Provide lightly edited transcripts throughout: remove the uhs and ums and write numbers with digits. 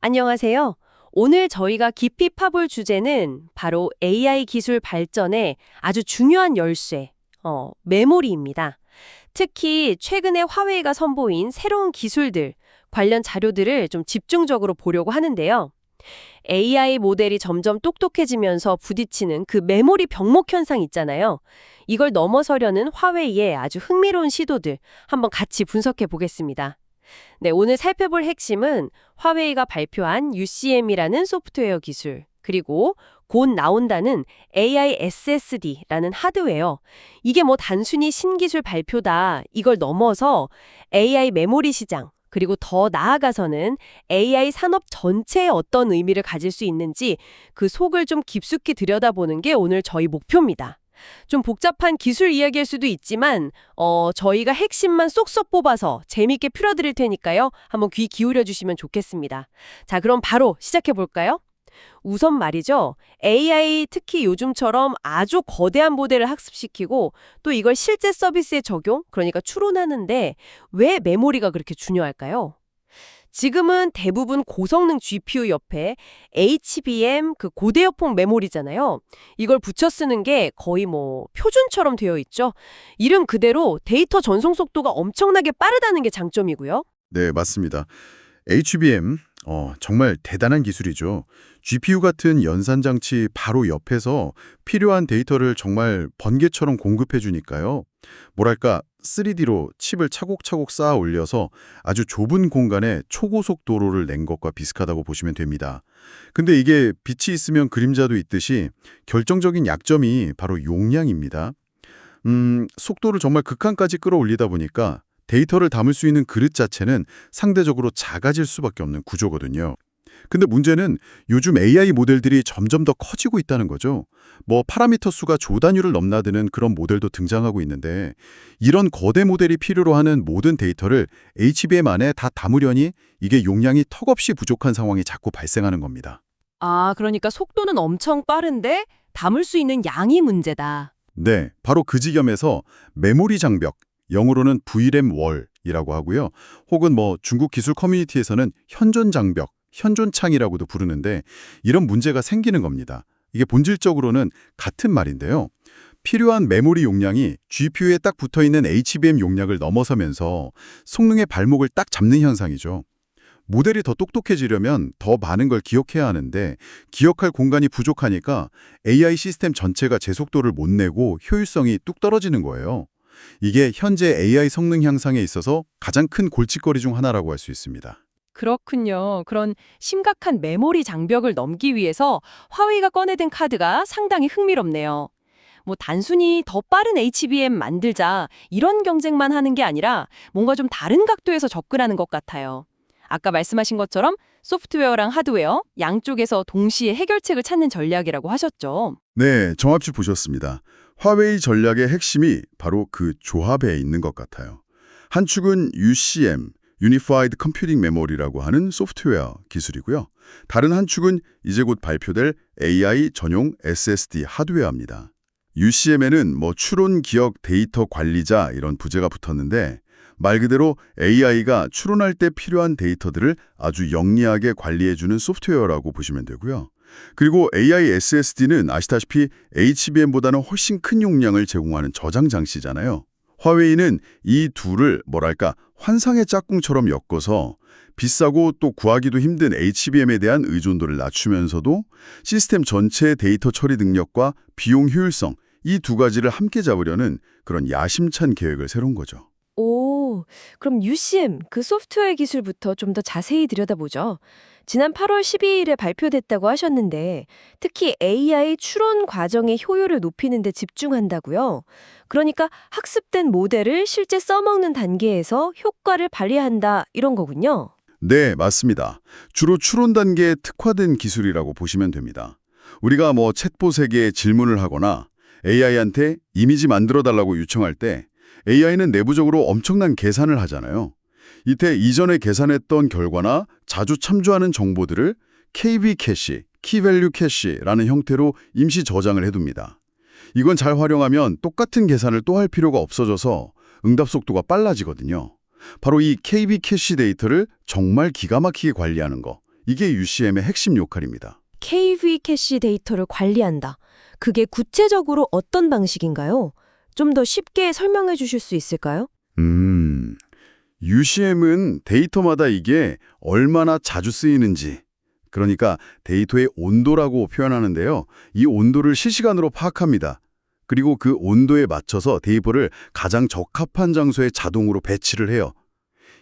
안녕하세요. 오늘 저희가 깊이 파볼 주제는 바로 AI 기술 발전의 아주 중요한 열쇠, 메모리입니다. 특히 최근에 화웨이가 선보인 새로운 기술들, 관련 자료들을 좀 집중적으로 보려고 하는데요. AI 모델이 점점 똑똑해지면서 부딪히는 그 메모리 병목 현상 있잖아요. 이걸 넘어서려는 화웨이의 아주 흥미로운 시도들 한번 같이 분석해 보겠습니다. 네, 오늘 살펴볼 핵심은 화웨이가 발표한 UCM이라는 소프트웨어 기술, 그리고 곧 나온다는 AI SSD라는 하드웨어. 이게 뭐 단순히 신기술 발표다. 이걸 넘어서 AI 메모리 시장, 그리고 더 나아가서는 AI 산업 전체에 어떤 의미를 가질 수 있는지 그 속을 좀 깊숙이 들여다보는 게 오늘 저희 목표입니다. 좀 복잡한 기술 이야기일 수도 있지만 저희가 핵심만 쏙쏙 뽑아서 재미있게 풀어드릴 테니까요. 한번 귀 기울여 주시면 좋겠습니다. 자, 그럼 바로 시작해 볼까요? 우선 말이죠. AI 특히 요즘처럼 아주 거대한 모델을 학습시키고 또 이걸 실제 서비스에 적용, 그러니까 추론하는데 왜 메모리가 그렇게 중요할까요? 지금은 대부분 고성능 GPU 옆에 HBM 그 고대역폭 메모리잖아요. 이걸 붙여 쓰는 게 거의 뭐 표준처럼 되어 있죠. 이름 그대로 데이터 전송 속도가 엄청나게 빠르다는 게 장점이고요. 네, 맞습니다. HBM, 정말 대단한 기술이죠. GPU 같은 연산장치 바로 옆에서 필요한 데이터를 정말 번개처럼 공급해 주니까요. 뭐랄까, 3D로 칩을 차곡차곡 쌓아 올려서 아주 좁은 공간에 초고속 도로를 낸 것과 비슷하다고 보시면 됩니다. 근데 이게 빛이 있으면 그림자도 있듯이 결정적인 약점이 바로 용량입니다. 속도를 정말 극한까지 끌어올리다 보니까 데이터를 담을 수 있는 그릇 자체는 상대적으로 작아질 수밖에 없는 구조거든요. 근데 문제는 요즘 AI 모델들이 점점 더 커지고 있다는 거죠. 뭐 파라미터 수가 조 단위를 넘나드는 그런 모델도 등장하고 있는데 이런 거대 모델이 필요로 하는 모든 데이터를 HBM 안에 다 담으려니 이게 용량이 턱없이 부족한 상황이 자꾸 발생하는 겁니다. 아, 그러니까 속도는 엄청 빠른데 담을 수 있는 양이 문제다. 네, 바로 그 지점에서 메모리 장벽, 영어로는 VRAM 월이라고 하고요. 혹은 뭐 중국 기술 커뮤니티에서는 현존 장벽, 현존창이라고도 부르는데 이런 문제가 생기는 겁니다. 이게 본질적으로는 같은 말인데요. 필요한 메모리 용량이 GPU에 딱 붙어있는 HBM 용량을 넘어서면서 성능의 발목을 딱 잡는 현상이죠. 모델이 더 똑똑해지려면 더 많은 걸 기억해야 하는데 기억할 공간이 부족하니까 AI 시스템 전체가 제 속도를 못 내고 효율성이 뚝 떨어지는 거예요. 이게 현재 AI 성능 향상에 있어서 가장 큰 골칫거리 중 하나라고 할 수 있습니다. 그렇군요. 그런 심각한 메모리 장벽을 넘기 위해서 화웨이가 꺼내든 카드가 상당히 흥미롭네요. 뭐 단순히 더 빠른 HBM 만들자 이런 경쟁만 하는 게 아니라 뭔가 좀 다른 각도에서 접근하는 것 같아요. 아까 말씀하신 것처럼 소프트웨어랑 하드웨어 양쪽에서 동시에 해결책을 찾는 전략이라고 하셨죠. 네, 정확히 보셨습니다. 화웨이 전략의 핵심이 바로 그 조합에 있는 것 같아요. 한 축은 UCM, Unified Computing Memory라고 하는 소프트웨어 기술이고요. 다른 한 축은 이제 곧 발표될 AI 전용 SSD 하드웨어입니다. UCM에는 뭐 추론 기억 데이터 관리자 이런 부제가 붙었는데 말 그대로 AI가 추론할 때 필요한 데이터들을 아주 영리하게 관리해주는 소프트웨어라고 보시면 되고요. 그리고 AI SSD는 아시다시피 HBM보다는 훨씬 큰 용량을 제공하는 저장 장치잖아요. 화웨이는 이 둘을 뭐랄까 환상의 짝꿍처럼 엮어서 비싸고 또 구하기도 힘든 HBM에 대한 의존도를 낮추면서도 시스템 전체의 데이터 처리 능력과 비용 효율성 이 두 가지를 함께 잡으려는 그런 야심찬 계획을 세운 거죠. 오, 그럼 UCM, 그 소프트웨어 기술부터 좀 더 자세히 들여다보죠. 지난 8월 12일에 발표됐다고 하셨는데 특히 AI 추론 과정의 효율을 높이는 데 집중한다고요. 그러니까 학습된 모델을 실제 써먹는 단계에서 효과를 발휘한다 이런 거군요. 네, 맞습니다. 주로 추론 단계에 특화된 기술이라고 보시면 됩니다. 우리가 뭐 챗봇에게 질문을 하거나 AI한테 이미지 만들어달라고 요청할 때 AI는 내부적으로 엄청난 계산을 하잖아요. 이때 이전에 계산했던 결과나 자주 참조하는 정보들을 KB 캐시, Key Value Cache라는 형태로 임시 저장을 해둡니다. 이건 잘 활용하면 똑같은 계산을 또 할 필요가 없어져서 응답 속도가 빨라지거든요. 바로 이 KB 캐시 데이터를 정말 기가 막히게 관리하는 거, 이게 UCM의 핵심 역할입니다. KV 캐시 데이터를 관리한다. 그게 구체적으로 어떤 방식인가요? 좀 더 쉽게 설명해 주실 수 있을까요? UCM은 데이터마다 이게 얼마나 자주 쓰이는지, 그러니까 데이터의 온도라고 표현하는데요. 이 온도를 실시간으로 파악합니다. 그리고 그 온도에 맞춰서 데이터를 가장 적합한 장소에 자동으로 배치를 해요.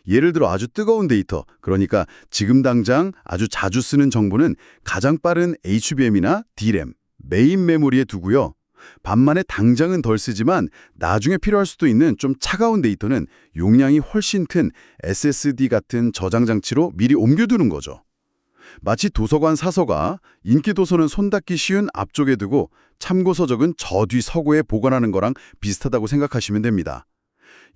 예를 들어 아주 뜨거운 데이터, 그러니까 지금 당장 아주 자주 쓰는 정보는 가장 빠른 HBM이나 DRAM, 메인 메모리에 두고요. 반면에 당장은 덜 쓰지만 나중에 필요할 수도 있는 좀 차가운 데이터는 용량이 훨씬 큰 SSD 같은 저장 장치로 미리 옮겨두는 거죠. 마치 도서관 사서가 인기 도서는 손 닿기 쉬운 앞쪽에 두고 참고 서적은 저 뒤 서고에 보관하는 거랑 비슷하다고 생각하시면 됩니다.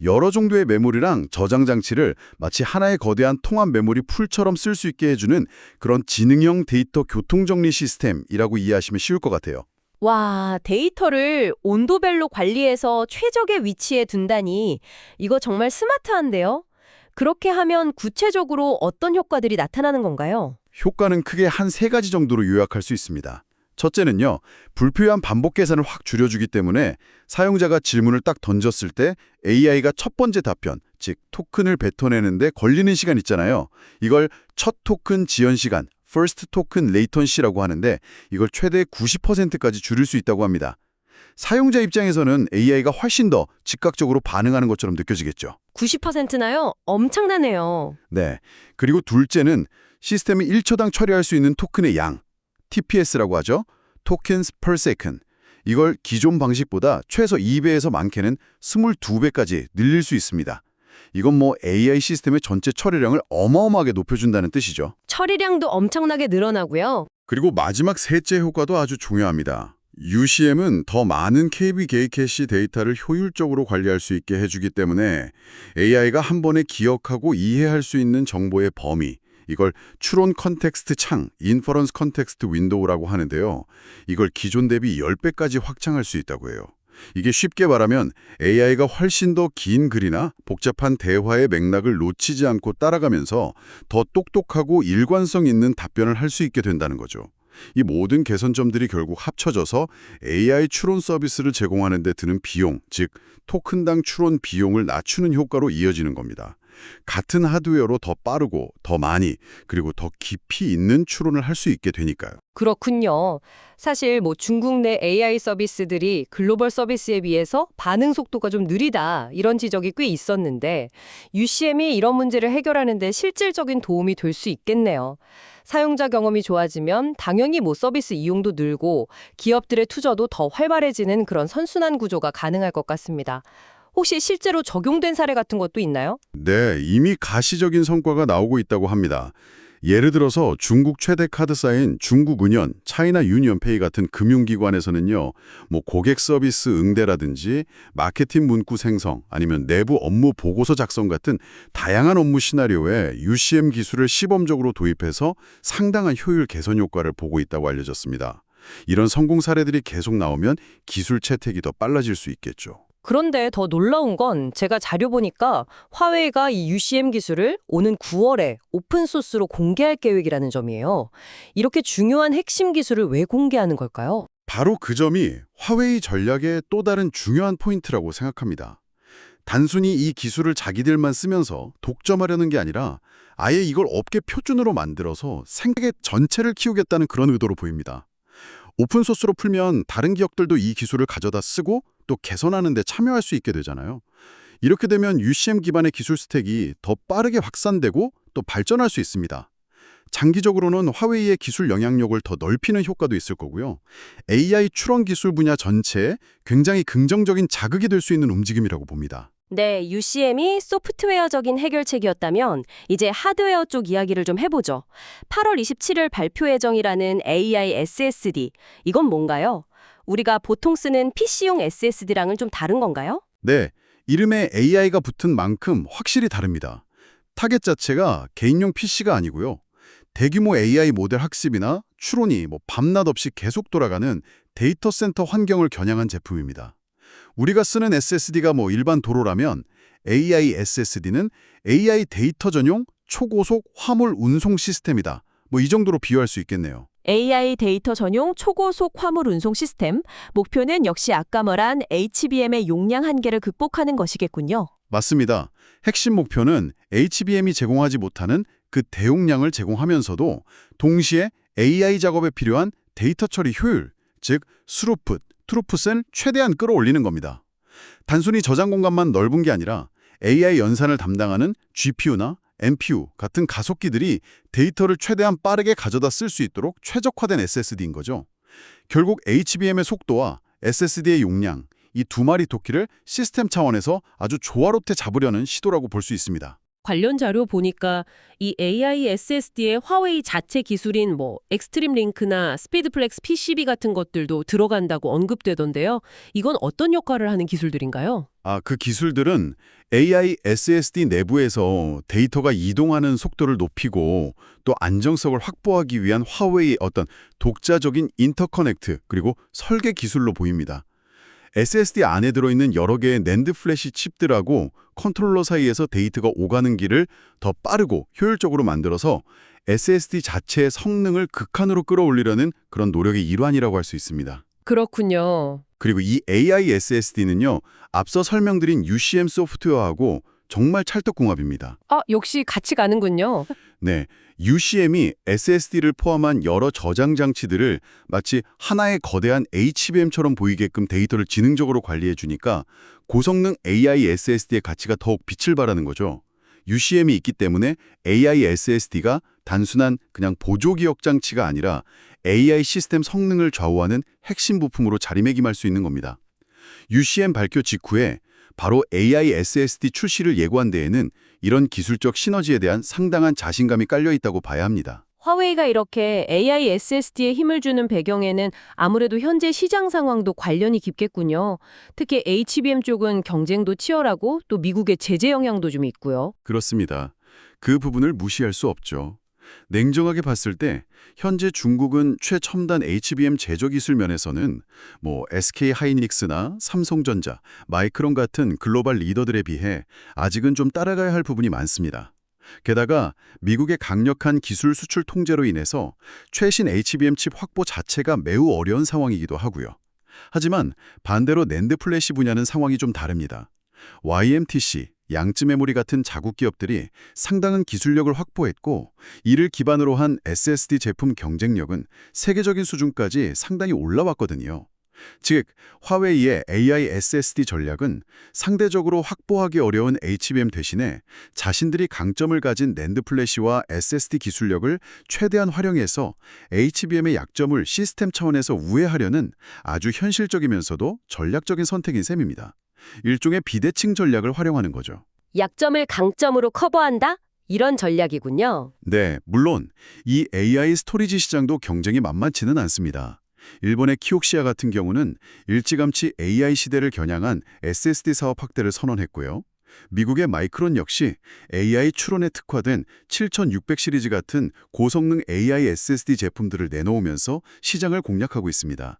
여러 정도의 메모리랑 저장 장치를 마치 하나의 거대한 통합 메모리 풀처럼 쓸 수 있게 해주는 그런 지능형 데이터 교통정리 시스템이라고 이해하시면 쉬울 것 같아요. 와, 데이터를 온도별로 관리해서 최적의 위치에 둔다니 이거 정말 스마트한데요? 그렇게 하면 구체적으로 어떤 효과들이 나타나는 건가요? 효과는 크게 한 3가지 정도로 요약할 수 있습니다. 첫째는요, 불필요한 반복 계산을 확 줄여주기 때문에 사용자가 질문을 딱 던졌을 때 AI가 첫 번째 답변, 즉 토큰을 뱉어내는데 걸리는 시간 있잖아요. 이걸 첫 토큰 지연 시간, first token latency라고 하는데 이걸 최대 90%까지 줄일 수 있다고 합니다. 사용자 입장에서는 AI가 훨씬 더 즉각적으로 반응하는 것처럼 느껴지겠죠. 90%나요? 엄청나네요. 네. 그리고 둘째는 시스템이 1초당 처리할 수 있는 토큰의 양, TPS라고 하죠. tokens per second. 이걸 기존 방식보다 최소 2배에서 많게는 22배까지 늘릴 수 있습니다. 이건 뭐 AI 시스템의 전체 처리량을 어마어마하게 높여준다는 뜻이죠. 처리량도 엄청나게 늘어나고요. 그리고 마지막 셋째 효과도 아주 중요합니다. UCM은 더 많은 KB 게이 캐시 데이터를 효율적으로 관리할 수 있게 해주기 때문에 AI가 한 번에 기억하고 이해할 수 있는 정보의 범위, 이걸 추론 컨텍스트 창, 인퍼런스 컨텍스트 윈도우라고 하는데요. 이걸 기존 대비 10배까지 확장할 수 있다고 해요. 이게 쉽게 말하면 AI가 훨씬 더 긴 글이나 복잡한 대화의 맥락을 놓치지 않고 따라가면서 더 똑똑하고 일관성 있는 답변을 할 수 있게 된다는 거죠. 이 모든 개선점들이 결국 합쳐져서 AI 추론 서비스를 제공하는 데 드는 비용, 즉 토큰당 추론 비용을 낮추는 효과로 이어지는 겁니다. 같은 하드웨어로 더 빠르고 더 많이 그리고 더 깊이 있는 추론을 할 수 있게 되니까요. 그렇군요. 사실 중국 내 AI 서비스들이 글로벌 서비스에 비해서 반응 속도가 좀 느리다 이런 지적이 꽤 있었는데 UCM이 이런 문제를 해결하는 데 실질적인 도움이 될 수 있겠네요. 사용자 경험이 좋아지면 당연히 서비스 이용도 늘고 기업들의 투자도 더 활발해지는 그런 선순환 구조가 가능할 것 같습니다. 혹시 실제로 적용된 사례 같은 것도 있나요? 네, 이미 가시적인 성과가 나오고 있다고 합니다. 예를 들어서 중국 최대 카드사인 중국은행, 차이나 유니언페이 같은 금융기관에서는요, 고객 서비스 응대라든지 마케팅 문구 생성, 아니면 내부 업무 보고서 작성 같은 다양한 업무 시나리오에 UCM 기술을 시범적으로 도입해서 상당한 효율 개선 효과를 보고 있다고 알려졌습니다. 이런 성공 사례들이 계속 나오면 기술 채택이 더 빨라질 수 있겠죠. 그런데 더 놀라운 건 제가 자료 보니까 화웨이가 이 UCM 기술을 오는 9월에 오픈소스로 공개할 계획이라는 점이에요. 이렇게 중요한 핵심 기술을 왜 공개하는 걸까요? 바로 그 점이 화웨이 전략의 또 다른 중요한 포인트라고 생각합니다. 단순히 이 기술을 자기들만 쓰면서 독점하려는 게 아니라 아예 이걸 업계 표준으로 만들어서 생태계 전체를 키우겠다는 그런 의도로 보입니다. 오픈소스로 풀면 다른 기업들도 이 기술을 가져다 쓰고 또 개선하는 데 참여할 수 있게 되잖아요. 이렇게 되면 UCM 기반의 기술 스택이 더 빠르게 확산되고 또 발전할 수 있습니다. 장기적으로는 화웨이의 기술 영향력을 더 넓히는 효과도 있을 거고요. AI 추론 기술 분야 전체에 굉장히 긍정적인 자극이 될 수 있는 움직임이라고 봅니다. 네, UCM이 소프트웨어적인 해결책이었다면 이제 하드웨어 쪽 이야기를 좀 해보죠. 8월 27일 발표 예정이라는 AI SSD, 이건 뭔가요? 우리가 보통 쓰는 PC용 SSD랑은 좀 다른 건가요? 네, 이름에 AI가 붙은 만큼 확실히 다릅니다. 타겟 자체가 개인용 PC가 아니고요. 대규모 AI 모델 학습이나 추론이 밤낮 없이 계속 돌아가는 데이터 센터 환경을 겨냥한 제품입니다. 우리가 쓰는 SSD가 일반 도로라면 AI SSD는 AI 데이터 전용 초고속 화물 운송 시스템이다. 뭐 이 정도로 비유할 수 있겠네요. AI 데이터 전용 초고속 화물 운송 시스템, 목표는 역시 아까 말한 HBM의 용량 한계를 극복하는 것이겠군요. 맞습니다. 핵심 목표는 HBM이 제공하지 못하는 그 대용량을 제공하면서도 동시에 AI 작업에 필요한 데이터 처리 효율, 즉 스루풋, 트루풋을 최대한 끌어올리는 겁니다. 단순히 저장 공간만 넓은 게 아니라 AI 연산을 담당하는 GPU나 NPU 같은 가속기들이 데이터를 최대한 빠르게 가져다 쓸 수 있도록 최적화된 SSD인 거죠. 결국 HBM의 속도와 SSD의 용량, 이 두 마리 토끼를 시스템 차원에서 아주 조화롭게 잡으려는 시도라고 볼 수 있습니다. 관련 자료 보니까 이 AI SSD의 화웨이 자체 기술인 엑스트림 링크나 스피드플렉스 PCB 같은 것들도 들어간다고 언급되던데요. 이건 어떤 역할을 하는 기술들인가요? 그 기술들은 AI SSD 내부에서 데이터가 이동하는 속도를 높이고 또 안정성을 확보하기 위한 화웨이의 어떤 독자적인 인터커넥트 그리고 설계 기술로 보입니다. SSD 안에 들어있는 여러 개의 낸드 플래시 칩들하고 컨트롤러 사이에서 데이터가 오가는 길을 더 빠르고 효율적으로 만들어서 SSD 자체의 성능을 극한으로 끌어올리려는 그런 노력의 일환이라고 할 수 있습니다. 그렇군요. 그리고 이 AI SSD는요, 앞서 설명드린 UCM 소프트웨어하고 정말 찰떡궁합입니다. 역시 같이 가는군요. 네, UCM이 SSD를 포함한 여러 저장 장치들을 마치 하나의 거대한 HBM처럼 보이게끔 데이터를 지능적으로 관리해 주니까 고성능 AI SSD의 가치가 더욱 빛을 발하는 거죠. UCM이 있기 때문에 AI SSD가 단순한 그냥 보조 기억 장치가 아니라 AI 시스템 성능을 좌우하는 핵심 부품으로 자리매김할 수 있는 겁니다. UCM 발표 직후에 바로 AI SSD 출시를 예고한 데에는 이런 기술적 시너지에 대한 상당한 자신감이 깔려 있다고 봐야 합니다. 화웨이가 이렇게 AI SSD에 힘을 주는 배경에는 아무래도 현재 시장 상황도 관련이 깊겠군요. 특히 HBM 쪽은 경쟁도 치열하고 또 미국의 제재 영향도 좀 있고요. 그렇습니다. 그 부분을 무시할 수 없죠. 냉정하게 봤을 때 현재 중국은 최첨단 HBM 제조 기술 면에서는 SK 하이닉스나 삼성전자, 마이크론 같은 글로벌 리더들에 비해 아직은 좀 따라가야 할 부분이 많습니다. 게다가 미국의 강력한 기술 수출 통제로 인해서 최신 HBM 칩 확보 자체가 매우 어려운 상황이기도 하고요. 하지만 반대로 낸드 플래시 분야는 상황이 좀 다릅니다. YMTC, 양쯔 메모리 같은 자국 기업들이 상당한 기술력을 확보했고 이를 기반으로 한 SSD 제품 경쟁력은 세계적인 수준까지 상당히 올라왔거든요. 즉, 화웨이의 AI SSD 전략은 상대적으로 확보하기 어려운 HBM 대신에 자신들이 강점을 가진 낸드 플래시와 SSD 기술력을 최대한 활용해서 HBM의 약점을 시스템 차원에서 우회하려는 아주 현실적이면서도 전략적인 선택인 셈입니다. 일종의 비대칭 전략을 활용하는 거죠. 약점을 강점으로 커버한다? 이런 전략이군요. 네, 물론 이 AI 스토리지 시장도 경쟁이 만만치는 않습니다. 일본의 키옥시아 같은 경우는 일찌감치 AI 시대를 겨냥한 SSD 사업 확대를 선언했고요. 미국의 마이크론 역시 AI 추론에 특화된 7600 시리즈 같은 고성능 AI SSD 제품들을 내놓으면서 시장을 공략하고 있습니다.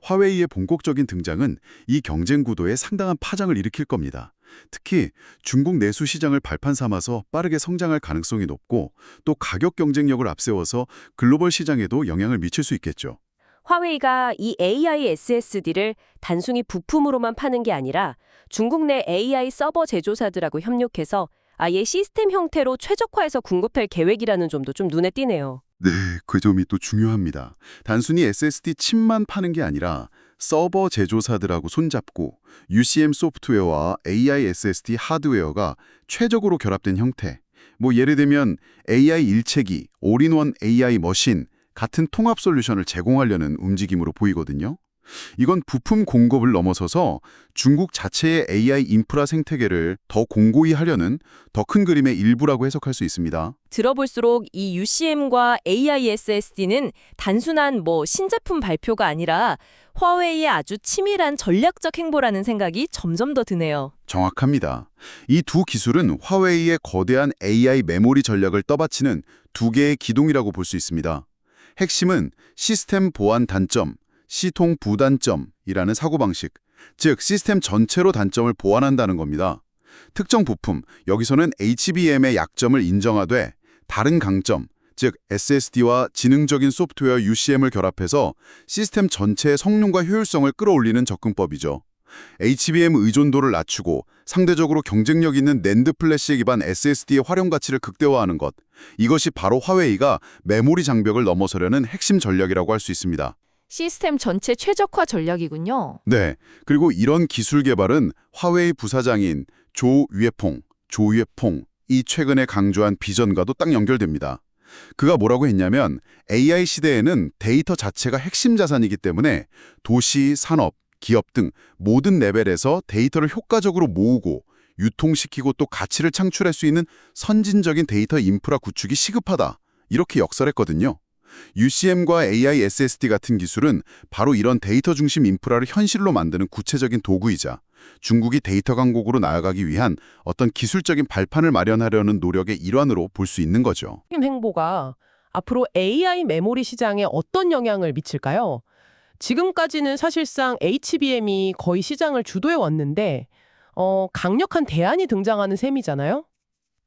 화웨이의 본격적인 등장은 이 경쟁 구도에 상당한 파장을 일으킬 겁니다. 특히 중국 내수 시장을 발판 삼아서 빠르게 성장할 가능성이 높고 또 가격 경쟁력을 앞세워서 글로벌 시장에도 영향을 미칠 수 있겠죠. 화웨이가 이 AI SSD를 단순히 부품으로만 파는 게 아니라 중국 내 AI 서버 제조사들하고 협력해서 아예 시스템 형태로 최적화해서 공급할 계획이라는 점도 좀 눈에 띄네요. 네, 그 점이 또 중요합니다. 단순히 SSD 칩만 파는 게 아니라 서버 제조사들하고 손잡고 UCM 소프트웨어와 AI SSD 하드웨어가 최적으로 결합된 형태. 예를 들면 AI 일체기, 올인원 AI 머신 같은 통합 솔루션을 제공하려는 움직임으로 보이거든요. 이건 부품 공급을 넘어서서 중국 자체의 AI 인프라 생태계를 더 공고히 하려는 더 큰 그림의 일부라고 해석할 수 있습니다. 들어볼수록 이 UCM과 AI SSD는 단순한 신제품 발표가 아니라 화웨이의 아주 치밀한 전략적 행보라는 생각이 점점 더 드네요. 정확합니다. 이 두 기술은 화웨이의 거대한 AI 메모리 전략을 떠받치는 두 개의 기둥이라고 볼 수 있습니다. 핵심은 시스템 보안 단점, 시통 부단점이라는 사고방식, 즉 시스템 전체로 단점을 보완한다는 겁니다. 특정 부품, 여기서는 HBM의 약점을 인정하되 다른 강점, 즉 SSD와 지능적인 소프트웨어 UCM을 결합해서 시스템 전체의 성능과 효율성을 끌어올리는 접근법이죠. HBM 의존도를 낮추고 상대적으로 경쟁력 있는 낸드 플래시 기반 SSD의 활용 가치를 극대화하는 것. 이것이 바로 화웨이가 메모리 장벽을 넘어서려는 핵심 전략이라고 할 수 있습니다. 시스템 전체 최적화 전략이군요. 네, 그리고 이런 기술 개발은 화웨이 부사장인 조유에퐁이 최근에 강조한 비전과도 딱 연결됩니다. 그가 뭐라고 했냐면 AI 시대에는 데이터 자체가 핵심 자산이기 때문에 도시, 산업, 기업 등 모든 레벨에서 데이터를 효과적으로 모으고 유통시키고 또 가치를 창출할 수 있는 선진적인 데이터 인프라 구축이 시급하다. 이렇게 역설했거든요. UCM과 AI SSD 같은 기술은 바로 이런 데이터 중심 인프라를 현실로 만드는 구체적인 도구이자 중국이 데이터 강국으로 나아가기 위한 어떤 기술적인 발판을 마련하려는 노력의 일환으로 볼 수 있는 거죠. 행보가 앞으로 AI 메모리 시장에 어떤 영향을 미칠까요? 지금까지는 사실상 HBM이 거의 시장을 주도해 왔는데 강력한 대안이 등장하는 셈이잖아요.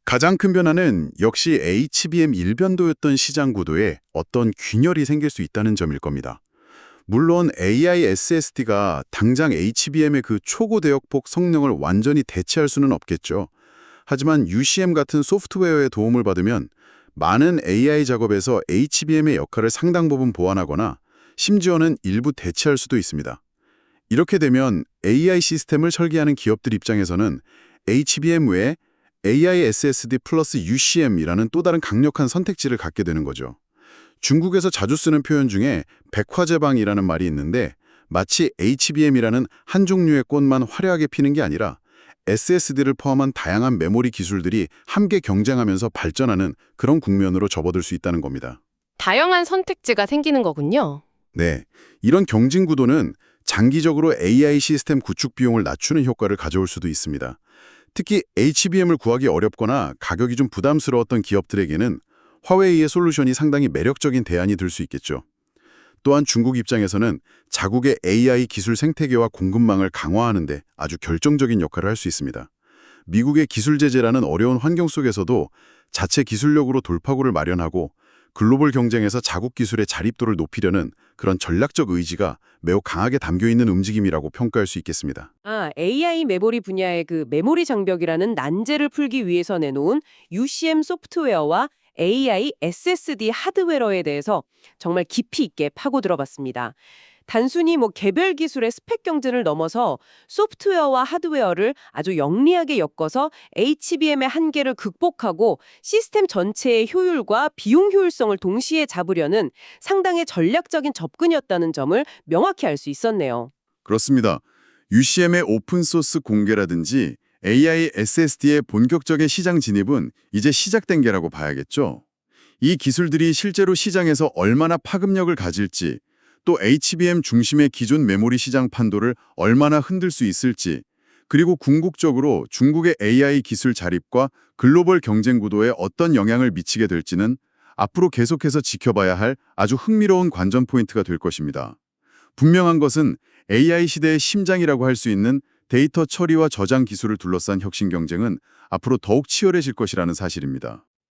가장 큰 변화는 역시 HBM 일변도였던 시장 구도에 어떤 균열이 생길 수 있다는 점일 겁니다. 물론 AI SSD가 당장 HBM의 그 초고 대역폭 성능을 완전히 대체할 수는 없겠죠. 하지만 UCM 같은 소프트웨어의 도움을 받으면 많은 AI 작업에서 HBM의 역할을 상당 부분 보완하거나 심지어는 일부 대체할 수도 있습니다. 이렇게 되면 AI 시스템을 설계하는 기업들 입장에서는 HBM 외에 AI SSD 플러스 UCM이라는 또 다른 강력한 선택지를 갖게 되는 거죠. 중국에서 자주 쓰는 표현 중에 백화제방이라는 말이 있는데 마치 HBM이라는 한 종류의 꽃만 화려하게 피는 게 아니라 SSD를 포함한 다양한 메모리 기술들이 함께 경쟁하면서 발전하는 그런 국면으로 접어들 수 있다는 겁니다. 다양한 선택지가 생기는 거군요. 네, 이런 경쟁 구도는 장기적으로 AI 시스템 구축 비용을 낮추는 효과를 가져올 수도 있습니다. 특히 HBM을 구하기 어렵거나 가격이 좀 부담스러웠던 기업들에게는 화웨이의 솔루션이 상당히 매력적인 대안이 될 수 있겠죠. 또한 중국 입장에서는 자국의 AI 기술 생태계와 공급망을 강화하는 데 아주 결정적인 역할을 할 수 있습니다. 미국의 기술 제재라는 어려운 환경 속에서도 자체 기술력으로 돌파구를 마련하고 글로벌 경쟁에서 자국 기술의 자립도를 높이려는 그런 전략적 의지가 매우 강하게 담겨있는 움직임이라고 평가할 수 있겠습니다. AI 메모리 분야의 그 메모리 장벽이라는 난제를 풀기 위해서 내놓은 UCM 소프트웨어와 AI SSD 하드웨어에 대해서 정말 깊이 있게 파고 들어봤습니다. 단순히 개별 기술의 스펙 경쟁을 넘어서 소프트웨어와 하드웨어를 아주 영리하게 엮어서 HBM의 한계를 극복하고 시스템 전체의 효율과 비용 효율성을 동시에 잡으려는 상당히 전략적인 접근이었다는 점을 명확히 알 수 있었네요. 그렇습니다. UCM의 오픈소스 공개라든지 AI SSD의 본격적인 시장 진입은 이제 시작된 게라고 봐야겠죠. 이 기술들이 실제로 시장에서 얼마나 파급력을 가질지, 또 HBM 중심의 기존 메모리 시장 판도를 얼마나 흔들 수 있을지, 그리고 궁극적으로 중국의 AI 기술 자립과 글로벌 경쟁 구도에 어떤 영향을 미치게 될지는 앞으로 계속해서 지켜봐야 할 아주 흥미로운 관전 포인트가 될 것입니다. 분명한 것은 AI 시대의 심장이라고 할 수 있는 데이터 처리와 저장 기술을 둘러싼 혁신 경쟁은 앞으로 더욱 치열해질 것이라는 사실입니다.